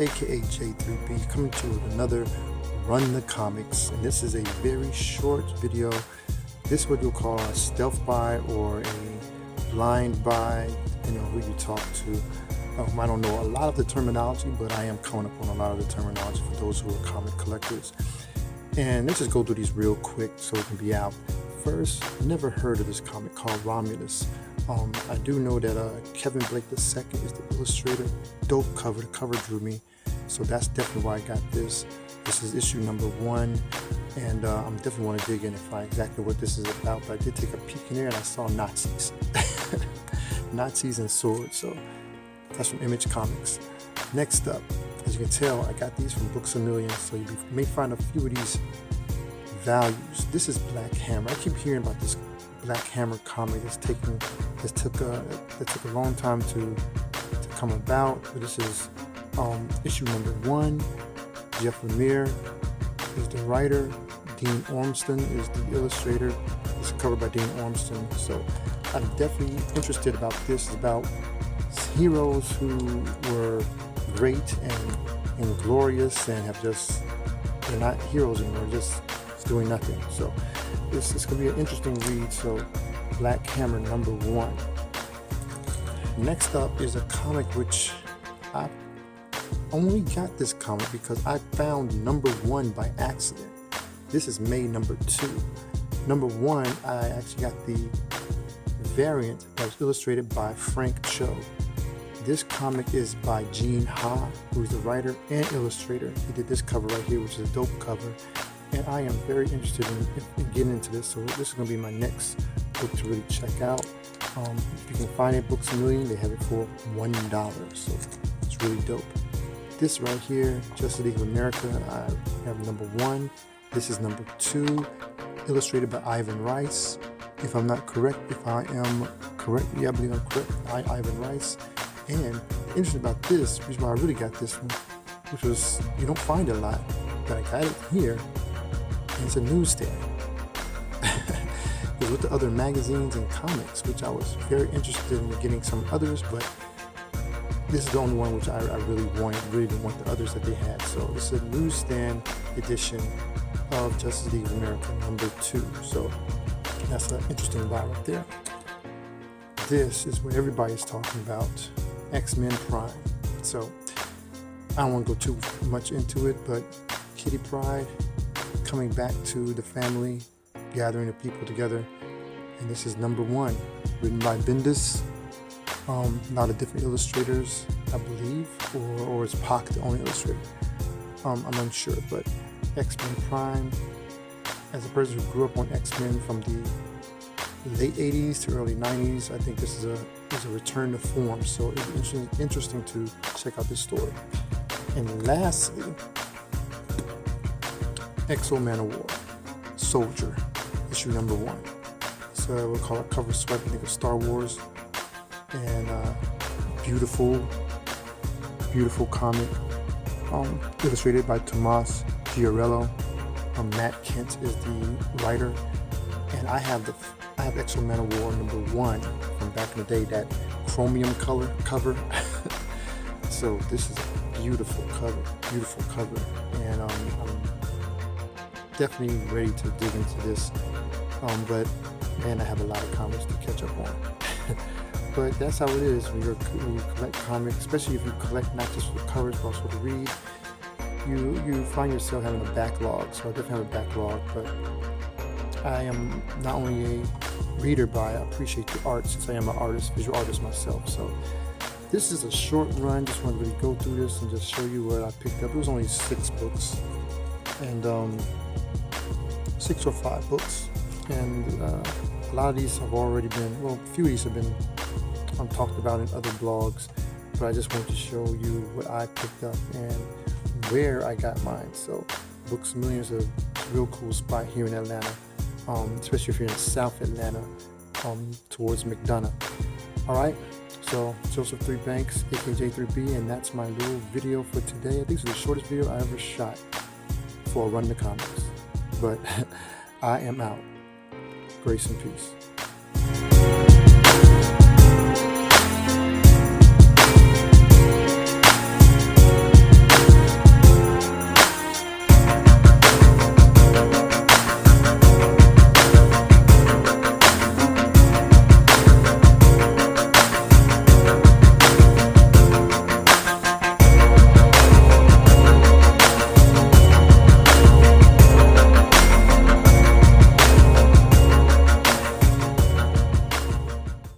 aka J3B, coming to you with another Run the Comics, and this is a very short video. This is what you'll call a stealth buy or a blind buy, depending on who you talk to. I don't know a lot of the terminology, but I am coming up on a lot of the terminology for those who are comic collectors. And let's just go through these real quick so it can be out. First, never heard of this comic called Romulus. I do know that Kevin Blake II is the illustrator. Dope cover. The cover drew me, so that's definitely why I got this. This is issue number 1, and I'm definitely want to dig in and find exactly what this is about. But I did take a peek in there and I saw Nazis, Nazis and swords. So that's from Image Comics. Next up, as you can tell, I got these from Books A Million, so you may find a few of these values. This is Black Hammer. I keep hearing about this Black Hammer comic. It took a long time to come about, but this is issue number 1. Jeff Lemire is the writer. Dean Ormston is the illustrator. It's covered by Dean Ormston. So I'm definitely interested about this. It's about heroes who were great and glorious and they're not heroes anymore, just doing nothing. So this is going to be an interesting read. So Black Hammer number 1. Next up is a comic which I only got this comic because I found number 1 by accident. This is May number 2. Number 1, I actually got the variant that was illustrated by Frank Cho. This comic is by Gene Ha, who's the writer and illustrator. He did this cover right here, which is a dope cover. And I am very interested in getting into this, so this is going to be my next book to really check out. If you can find it, Books A Million, they have it for $1, so it's really dope. This right here, Justice League of America, I have number 1. This is number 2, illustrated by Ivan Rice. If I'm not correct, if I am correct, yeah, I believe I'm correct, Ivan Rice. And interesting about this, which is why I really got this one, which was, you don't find it a lot, but I got it here. It's a newsstand. It's with the other magazines and comics, which I was very interested in getting some others, but this is the only one which I really didn't want the others that they had. So this is a newsstand edition of Justice League of America number 2. So that's an interesting buy right there. This is what everybody's talking about, X-Men Prime. So I don't want to go too much into it, but Kitty Pryde coming back to the family, gathering the people together, and this is number 1, written by Bendis. A lot of different illustrators, I believe, or is Pac the only illustrator? I'm unsure, but X-Men Prime. As a person who grew up on X-Men from the late 80s to early 90s, I think this is a return to form, so it's interesting to check out this story. And lastly, Exo Manowar, Soldier, issue number 1. So we'll call it cover swipe, I think of Star Wars. And beautiful comic, illustrated by Tomas Giorello. Matt Kent is the writer, and I have Exo Manowar number 1 from back in the day, that chromium cover. So this is a beautiful cover, and I'm definitely ready to dig into this. But man, I have a lot of comics to catch up on. But that's how it is when you collect comics, especially if you collect not just for covers but also to read. You find yourself having a backlog. So I definitely have a backlog, but I am not only a reader, but I appreciate the art since I am an artist, visual artist myself. So this is a short run. Just wanted to really go through this and just show you what I picked up. It was only 6 books, and 6 or 5 books, and a lot of these have already been, well, a few of these have been talked about in other blogs, but I just wanted to show you what I picked up and where I got mine. So Books A Million is a real cool spot here in Atlanta, especially if you're in South Atlanta, towards McDonough. Alright, so Joseph 3 Banks, aka J3B, and that's my little video for today. I think it's the shortest video I ever shot for Run the Comics, but I am out. Grace and peace.